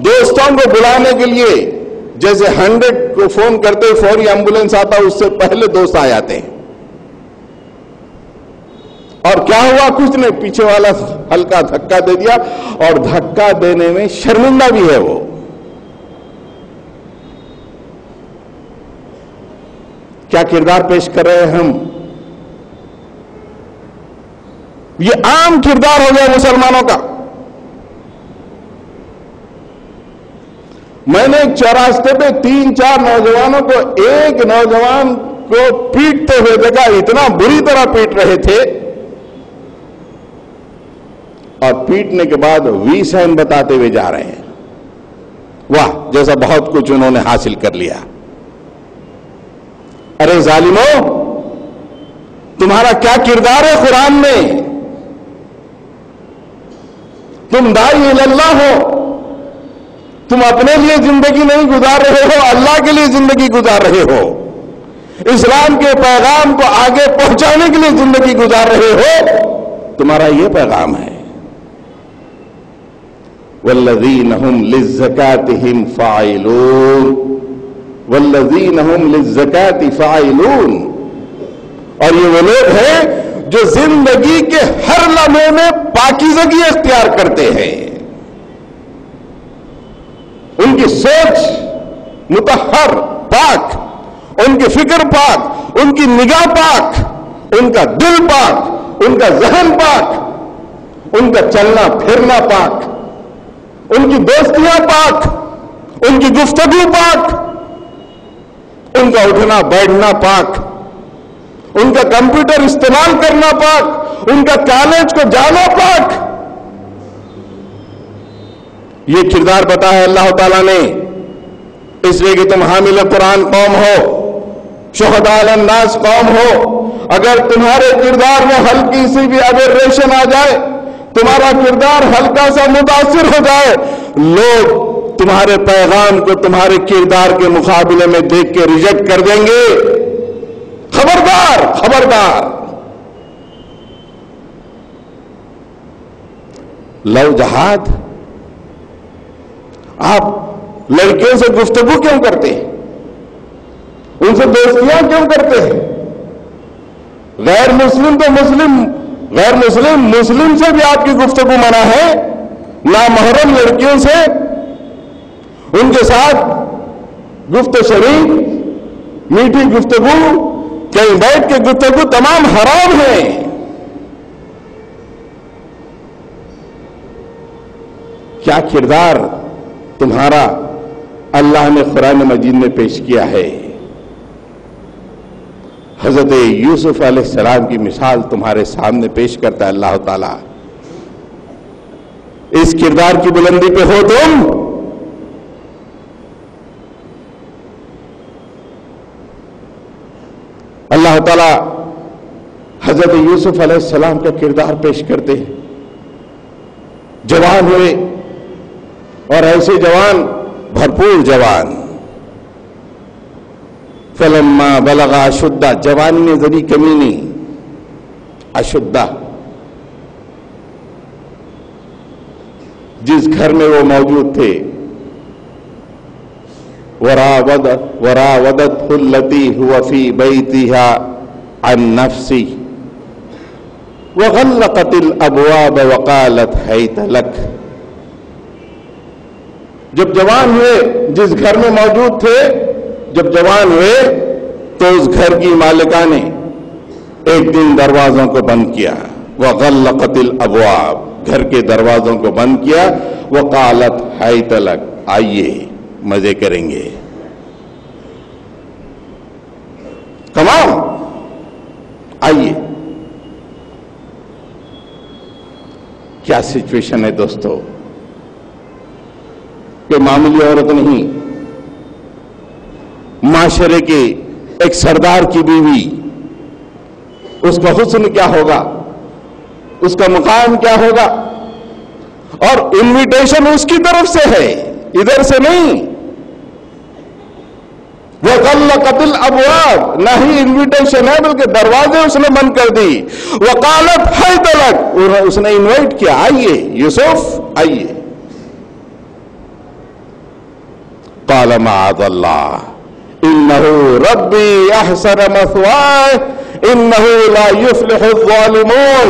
دوستوں کو بلانے کے لیے، جیسے 100 کو فون کرتے فوری ایمبولینس آتا، اس سے پہلے دوست آ جاتے ہیں، اور کیا ہوا، کچھ نہیں، پیچھے والا ہلکا دھکا دے دیا، اور دھکا دینے میں شرمندہ بھی ہے وہ۔ کیا کردار پیش کر رہے ہیں ہم؟ یہ عام کردار ہو گیا مسلمانوں کا۔ میں نے ایک چوراستے پہ 3-4 نوجوانوں کو، ایک نوجوان کو پیٹتے ہوئے دیکھا، اتنا بری طرح پیٹ رہے تھے، اور پیٹنے کے بعد وی سائن بتاتے ہوئے جا رہے ہیں، واہ جیسا بہت کچھ انہوں نے حاصل کر لیا۔ ارے ظالموں، تمہارا کیا کردار ہے قرآن میں؟ تم داعی اللہ ہو، تم اپنے لیے زندگی نہیں گزار رہے ہو، اللہ کے لیے زندگی گزار رہے ہو، اسلام کے پیغام کو آگے پہنچانے کے لیے زندگی گزار رہے ہو، تمہارا یہ پیغام ہے۔ والذین هم للزکاتہم فاعلون، والذین هم للزکات فاعلون، اور یہ وہ لوگ ہیں جو زندگی کے ہر لمحے میں پاکیزگی اختیار کرتے ہیں، ان کی سوچ مطہر پاک، ان کی فکر پاک، ان کی نگاہ پاک، ان کا دل پاک، ان کا ذہن پاک، ان کا چلنا پھرنا پاک، ان کی دوستیاں پاک، ان کی گفتگو پاک، ان کا اٹھنا بیٹھنا پاک، ان کا کمپیوٹر استعمال کرنا پاک، ان کا کالج کو جانا پاک. یہ کردار بتایا اللہ تعالیٰ نے اس لیے کہ تم حامل قرآن قوم ہو، شہداء علی الناس قوم ہو. اگر تمہارے کردار میں ہلکی سی بھی ابیریشن آ جائے، تمہارا کردار ہلکا سا متاثر ہو جائے، لوگ تمہارے پیغام کو تمہارے کردار کے مقابلے میں دیکھ کے ریجیکٹ کر دیں گے. خبردار خبردار. لو جہاد. آپ لڑکیوں سے گفتگو کیوں کرتے ہیں؟ ان سے دوستیاں کیوں کرتے ہیں؟ غیر مسلم تو مسلم، غیر مسلم مسلم سے بھی آپ کی گفتگو منع ہے. نامحرم لڑکیوں سے ان کے ساتھ گفت شریف، میٹھی گفتگو، کہیں بیٹھ کے گفتگو تمام حرام ہیں. کیا کردار تمہارا اللہ نے قرآن مجید میں پیش کیا ہے. حضرت یوسف علیہ السلام کی مثال تمہارے سامنے پیش کرتا ہے اللہ تعالیٰ. اس کردار کی بلندی پہ ہو تم. اللہ تعالیٰ حضرت یوسف علیہ السلام کا کردار پیش کرتے ہیں. جوان ہوئے اور ایسے جوان، بھرپور جوان. فلما بلغ اشدہ، جوانی میں ذری کمی نہیں. اشدہ، جس گھر میں وہ موجود تھے، وراودته التي هو في بيتها عن نفسه وغلقت الابواب وقالت هيت لك. جب جوان ہوئے، جس گھر میں موجود تھے، جب جوان ہوئے تو اس گھر کی مالکہ نے ایک دن دروازوں کو بند کیا. وغلقت الابواب، گھر کے دروازوں کو بند کیا. وقالت هيت لك، آئیے مزے کریں گے، تمام آئیے. کیا سچویشن ہے دوستو کہ معمولی عورت نہیں، معاشرے کے ایک سردار کی بیوی، اس کا حسن کیا ہوگا، اس کا مقام کیا ہوگا. اور انویٹیشن اس کی طرف سے ہے، ادھر سے نہیں. وغلقت الابواب، نہ ہی انویٹیشن ہے بلکہ دروازے اس نے بند کر دی. وقالت حیت لک، اس نے انوائٹ کیا، آئیے یوسف آئیے. قال معاذ اللہ انہ ربی احسن مثوائے انہ لا یفلح الظالمون.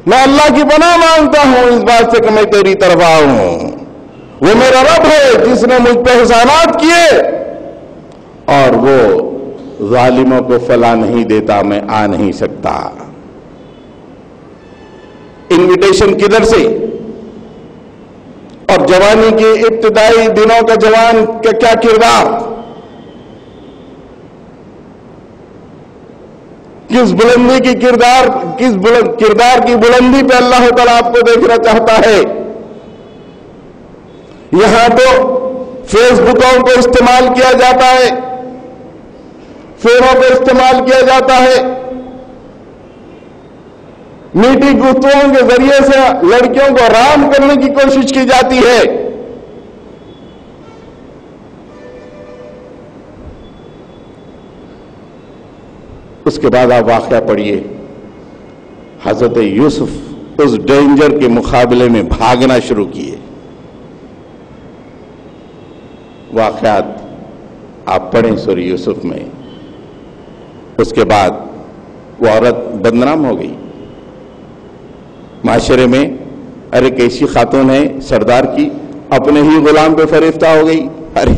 میں اللہ کی پناہ مانگتا ہوں اس بات سے کہ میں تیری طرف آؤں. وہ میرا رب ہے جس نے مجھ پہ احسانات کیے، اور وہ ظالموں کو فلاح نہیں دیتا، میں آ نہیں سکتا. انویٹیشن کدھر سے؟ اور جوانی کے ابتدائی دنوں کا جوان کا کیا کردار، کس بلندی کی کردار کی بلندی پہ اللہ تعالیٰ آپ کو دیکھنا چاہتا ہے. یہاں تو فیس بکوں کو استعمال کیا جاتا ہے، فونوں کو استعمال کیا جاتا ہے، میٹھی گفتگوؤں کے ذریعے سے لڑکیوں کو رام کرنے کی کوشش کی جاتی ہے. اس کے بعد آپ واقعہ پڑھیے، حضرت یوسف اس ڈینجر کے مقابلے میں بھاگنا شروع کیے. واقعات آپ پڑھیں سورہ یوسف میں. اس کے بعد وہ عورت بدنام ہو گئی معاشرے میں. ارے کیسی خاتون ہے سردار کی، اپنے ہی غلام پہ فریفتہ ہو گئی. ارے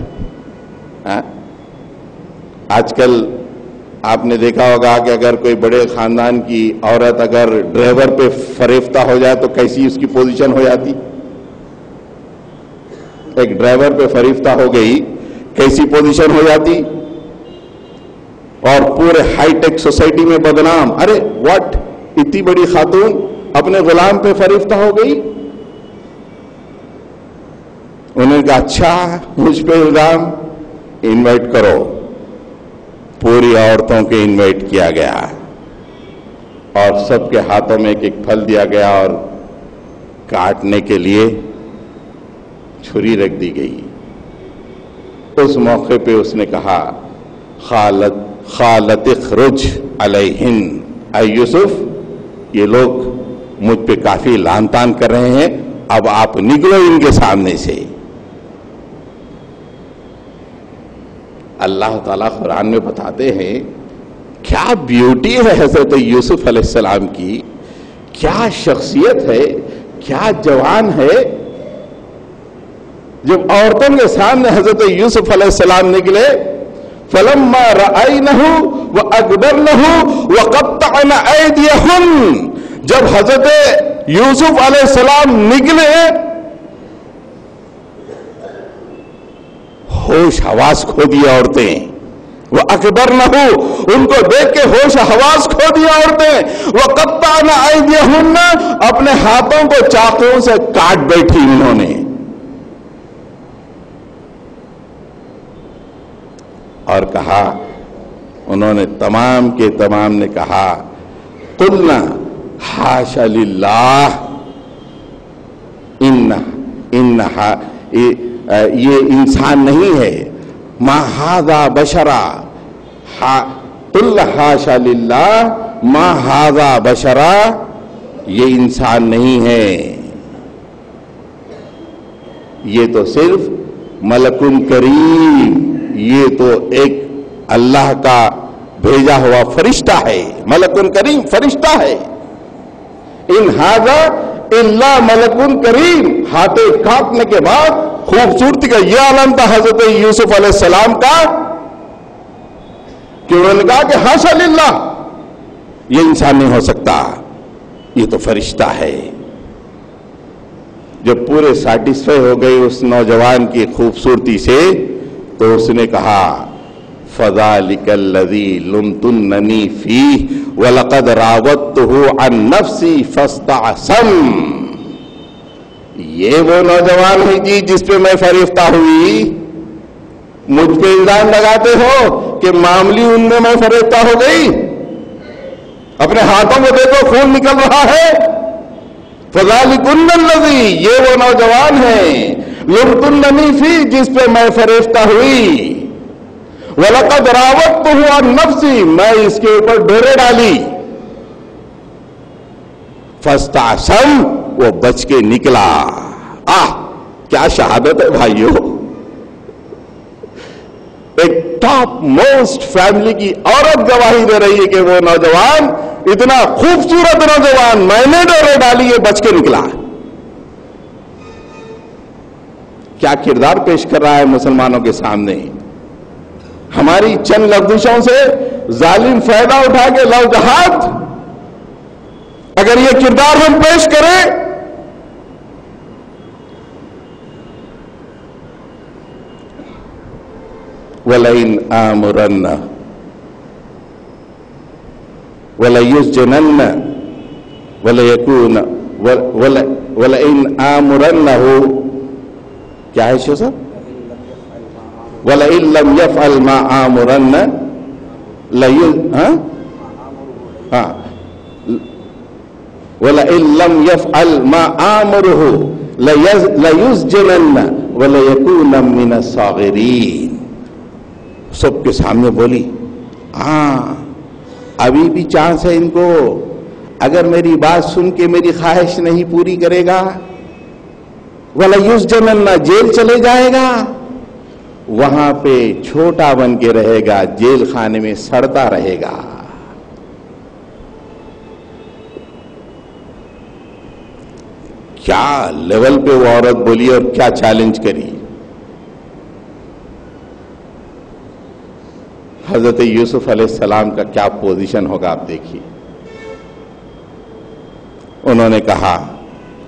آج کل آپ نے دیکھا ہوگا کہ اگر کوئی بڑے خاندان کی عورت اگر ڈرائیور پہ فریفتہ ہو جائے تو کیسی اس کی پوزیشن ہو جاتی. ایک ڈرائیور پہ فریفتہ ہو گئی کیسی پوزیشن ہو جاتی، اور پورے ہائی ٹیک سوسائٹی میں بدنام. ارے واٹ، اتنی بڑی خاتون اپنے غلام پہ فریفتہ ہو گئی. انہوں نے کہا اچھا مجھ پہ الزام، انوائٹ کرو. پوری عورتوں کے انوائٹ کیا گیا اور سب کے ہاتھوں میں ایک ایک پھل دیا گیا اور کاٹنے کے لیے چھری رکھ دی گئی. اس موقع پہ اس نے کہا خالت اخرج علیہن، اے یوسف یہ لوگ مجھ پہ کافی لان تان کر رہے ہیں، اب آپ نکلو ان کے سامنے سے. اللہ تعالیٰ قرآن میں بتاتے ہیں کیا بیوٹی ہے حضرت یوسف علیہ السلام کی، کیا شخصیت ہے، کیا جوان ہے. جب عورتوں کے سامنے حضرت یوسف علیہ السلام نکلے، فلما رأینہ وأکبرنہ وقطعن ایدیہن، جب حضرت یوسف علیہ السلام نکلے ہوش حواس کھو دیا عورتیں. وَأَكْبَرْنَهُ، ان کو دیکھ کے ہوش حواس کھو دیا عورتیں. وَقَطَّعْنَ أَيْدِيَهُنَّ، اپنے ہاتھوں کو چاقوؤں سے کاٹ بیٹھی انہوں نے. اور کہا، انہوں نے تمام کے تمام نے کہا قُلْنَا حَاشَ لِلَّهِ انہا یہ انسان نہیں ہے، ما ھذا بشرا، قل حاشا للہ ما ھذا بشرا، یہ انسان نہیں ہے، یہ تو صرف ملک کریم، یہ تو ایک اللہ کا بھیجا ہوا فرشتہ ہے، ملک کریم فرشتہ ہے. ان ھذا الا ملک کریم، ہاتھے کاٹنے کے بعد خوبصورتی کا یہ عالم تھا حضرت یوسف علیہ السلام کا کہ انہوں نے کہا کہ حاشا للہ، یہ انسان نہیں ہو سکتا، یہ تو فرشتہ ہے. جب پورے سیٹسفائی ہو گئی اس نوجوان کی خوبصورتی سے تو اس نے کہا فَذَلِكَ الَّذِي لُمْتُنَّنِي فِيهِ وَلَقَدْ رَاوَدتُّهُ عَن نَّفْسِي فَاسْتَعْصَمَ، یہ وہ نوجوان ہے جی جس پہ میں فریفتہ ہوئی. مجھ پہ الزام لگاتے ہو کہ معاملی ان میں فریفتہ ہو گئی، اپنے ہاتھوں کو دیکھو خون نکل رہا ہے. فَذَلِكُنَّ الَّذِي، یہ وہ نوجوان ہے لُمْتُنَّنِي فِيهِ جس پہ میں فریفتہ ہوئی. وَلَقَدْ رَاوَدتُّهُ عَن نَّفْسِي، میں اس کے اوپر ڈورے ڈالی. فَاسْتَعْصَمَ، وہ بچ کے نکلا. کیا شہادت ہے بھائیو. ایک ٹاپ موسٹ فیملی کی عورت گواہی دے رہی ہے کہ وہ نوجوان اتنا خوبصورت نوجوان، میں نے ڈورے ڈالی، یہ بچ کے نکلا. کیا کردار پیش کر رہا ہے مسلمانوں کے سامنے. ہماری چند لفظوں سے ظالم فائدہ اٹھا کے لو جہاد، اگر یہ کردار ہم پیش کریں وَلَئِنْ آمُرَنَّ وَلَيُسْجَنَنَّ وَلَيَكُونَ وَلَئِنْ آمُرَنَّهُ، کیا ہے شو صاحب؟ وَلَئِن لَمْ يَفْعَلْ مَا آمُرَنَّ وَلَئِن لَمْ يَفْعَلْ مَا آمُرُهُ لَيُسْجَنَنَّ وَلَيَكُونَ مِنَ الصَّاغِرِينَ. سب کے سامنے بولی ابھی بھی چانس ہے ان کو، اگر میری بات سن کے میری خواہش نہیں پوری کرے گا وَلَيُسْجَنَنَّ، جیل چلے جائے گا، وہاں پہ چھوٹا بن کے رہے گا، جیل خانے میں سڑتا رہے گا. کیا لیول پہ وہ عورت بولی اور کیا چیلنج کری. حضرت یوسف علیہ السلام کا کیا پوزیشن ہوگا آپ دیکھیے. انہوں نے کہا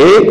1,